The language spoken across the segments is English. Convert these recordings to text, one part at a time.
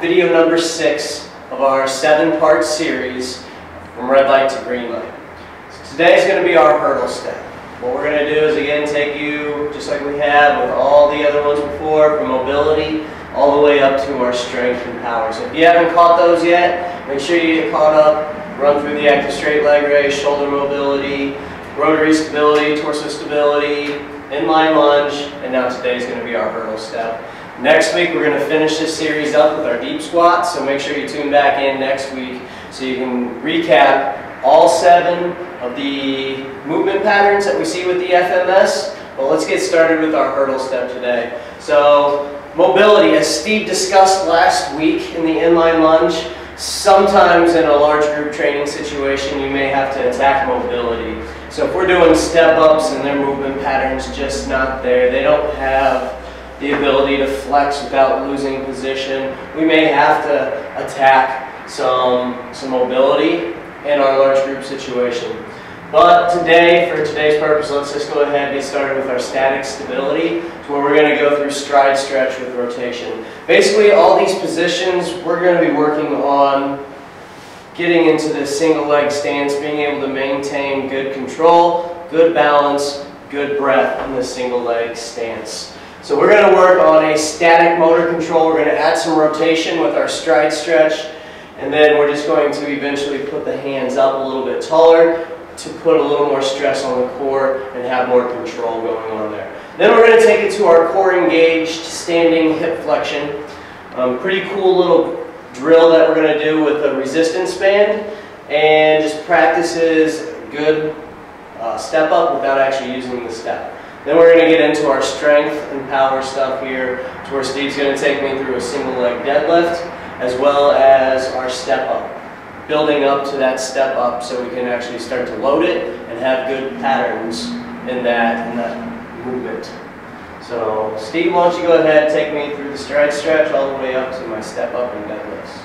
video number 6 of our 7-part series from red light to green light. So today is going to be our hurdle step. What we're going to do is again take you, just like we have with all the other ones before, from mobility all the way up to our strength and power. So if you haven't caught those yet, make sure you get caught up. Run through the active straight leg raise, shoulder mobility, rotary stability, torso stability, inline lunge, and now today's going to be our hurdle step. Next week we're going to finish this series up with our deep squats, so make sure you tune back in next week so you can recap all 7 of the movement patterns that we see with the FMS. But let's get started with our hurdle step today. So mobility, as Steve discussed last week in the inline lunge, sometimes in a large group training situation you may have to attack mobility. So if we're doing step ups and their movement patterns just not there, they don't have the ability to flex without losing position, we may have to attack some mobility in our large group situation. But today, for today's purpose, let's just go ahead and get started with our static stability, to where we're going to go through stride stretch with rotation. Basically, all these positions, we're going to be working on getting into this single leg stance, being able to maintain good control, good balance, good breath in this single leg stance. So we're going to work on a static motor control. We're going to add some rotation with our stride stretch, and then we're just going to eventually put the hands up a little bit taller to put a little more stress on the core and have more control going on there. Then we're going to take it to our core engaged standing hip flexion. Pretty cool little drill that we're going to do with a resistance band, and just practices good step up without actually using the step. Then we're going to get into our strength and power stuff here, to where Steve's going to take me through a single leg deadlift, as well as our step up. Building up to that step up so we can actually start to load it and have good patterns in that movement. So Steve, why don't you go ahead and take me through the stride stretch all the way up to my step up and deadlifts.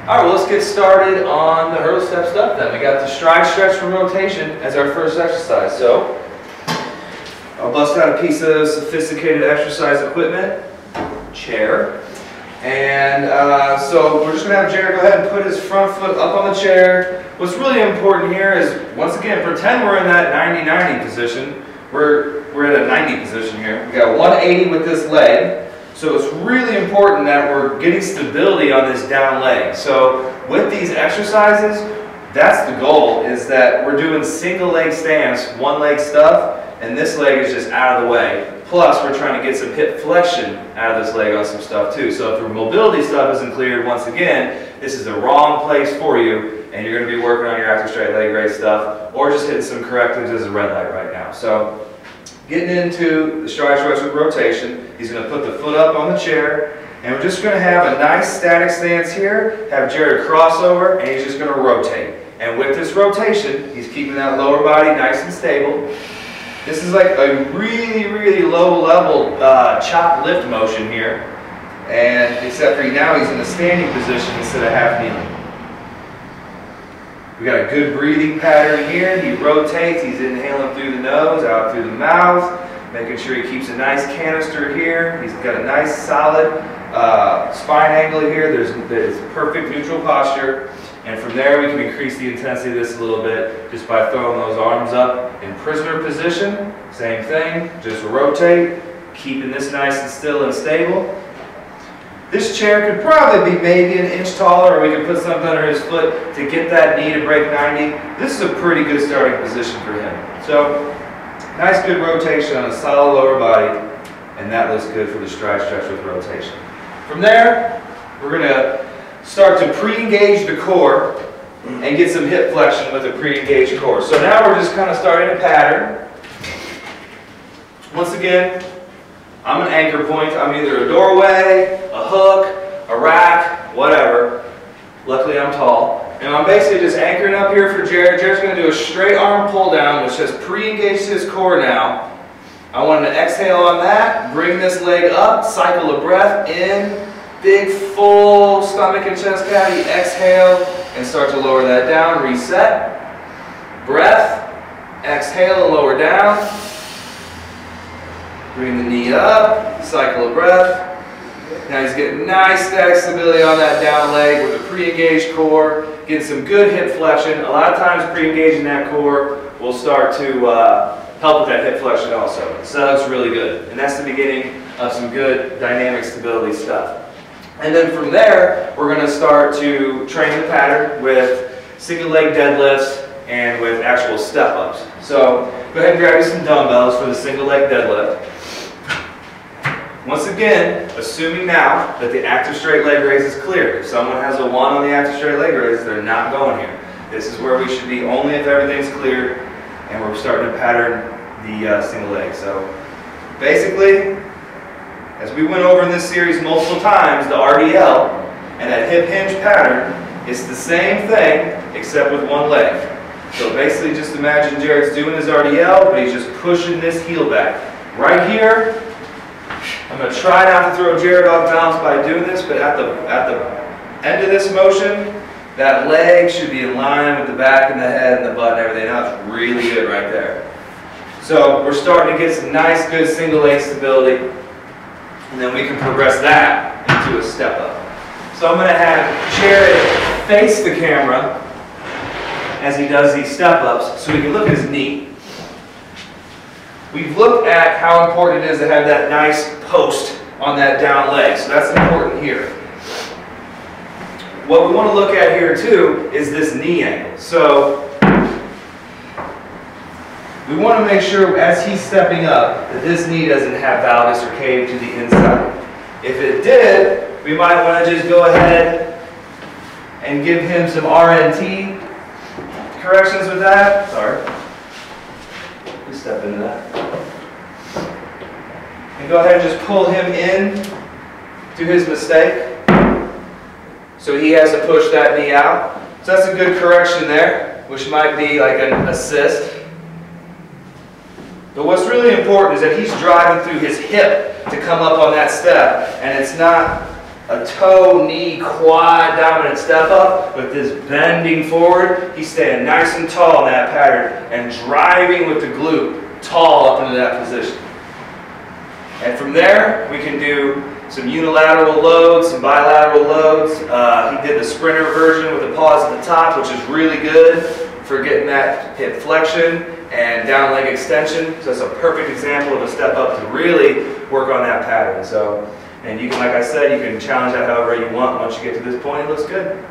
Alright, well, let's get started on the hurdle step stuff then. We got the stride stretch from rotation as our first exercise. So I'll bust out a piece of sophisticated exercise equipment, chair. And so we're just going to have Jared go ahead and put his front foot up on the chair. What's really important here is, once again, pretend we're in that 90-90 position. We're in a 90 position here. We got 180 with this leg. So it's really important that we're getting stability on this down leg. So with these exercises, that's the goal, is that we're doing single leg stance, one leg stuff, and this leg is just out of the way. Plus, we're trying to get some hip flexion out of this leg on some stuff too. So if your mobility stuff isn't cleared, once again, this is the wrong place for you, and you're going to be working on your active straight leg raise stuff, or just hitting some correctives as a red light right now. So getting into the stride stretch with rotation, he's going to put the foot up on the chair, and we're just going to have a nice static stance here, have Jared cross over, and he's just going to rotate. And with this rotation, he's keeping that lower body nice and stable. This is like a really, really low level chop lift motion here, and except for now he's in a standing position instead of half kneeling. We got a good breathing pattern here. He rotates, he's inhaling through the nose, out through the mouth, making sure he keeps a nice canister here. He's got a nice solid spine angle here. There's perfect neutral posture. And from there we can increase the intensity of this a little bit just by throwing those arms up in prisoner position. Same thing, just rotate, keeping this nice and still and stable. This chair could probably be maybe an inch taller, or we could put something under his foot to get that knee to break 90. This is a pretty good starting position for him. So nice good rotation on a solid lower body, and that looks good for the stride stretch with rotation. From there, we're going to start to pre-engage the core and get some hip flexion with a pre-engaged core. So now we're just kind of starting a pattern. Once again, I'm an anchor point. I'm either a doorway, a hook, a rack, whatever. Luckily I'm tall. And I'm basically just anchoring up here for Jared. Jared's going to do a straight arm pull down, which has pre-engaged his core now. I want him to exhale on that, bring this leg up, cycle of breath in. Big full stomach and chest cavity, exhale, and start to lower that down, reset. Breath, exhale and lower down. Bring the knee up, cycle of breath, Now he's getting nice static stability on that down leg with a pre-engaged core, getting some good hip flexion. A lot of times pre-engaging that core will start to help with that hip flexion also. So that looks really good. And that's the beginning of some good dynamic stability stuff. And then from there, we're going to start to train the pattern with single leg deadlifts and with actual step ups. So go ahead and grab you some dumbbells for the single leg deadlift. Once again, assuming now that the active straight leg raise is clear. If someone has a 1 on the active straight leg raise, they're not going here. This is where we should be only if everything's clear and we're starting to pattern the single leg. So basically, as we went over in this series multiple times, the RDL and that hip hinge pattern is the same thing except with one leg. So basically just imagine Jared's doing his RDL, but he's just pushing this heel back. Right here, I'm going to try not to throw Jared off balance by doing this, but at the end of this motion, that leg should be in line with the back and the head and the butt and everything. Now it's really good right there. So we're starting to get some nice, good single leg stability, and then we can progress that into a step up. So I'm going to have Jared face the camera as he does these step ups so we can look at his knee. We've looked at how important it is to have that nice post on that down leg, so that's important here. What we want to look at here too is this knee angle. So we want to make sure as he's stepping up that this knee doesn't have valgus or cave to the inside. If it did, we might want to just go ahead and give him some RNT corrections with that. Sorry. We step into that. And go ahead and just pull him in to his mistake. So he has to push that knee out. So that's a good correction there, which might be like an assist. But what's really important is that he's driving through his hip to come up on that step, and it's not a toe, knee, quad dominant step up, but this bending forward. He's staying nice and tall in that pattern and driving with the glute tall up into that position. And from there, we can do some unilateral loads, some bilateral loads. He did the sprinter version with the pause at the top, which is really good for getting that hip flexion and down leg extension. So that's a perfect example of a step up to really work on that pattern. So, and you can, like I said, you can challenge that however you want. Once you get to this point, it looks good.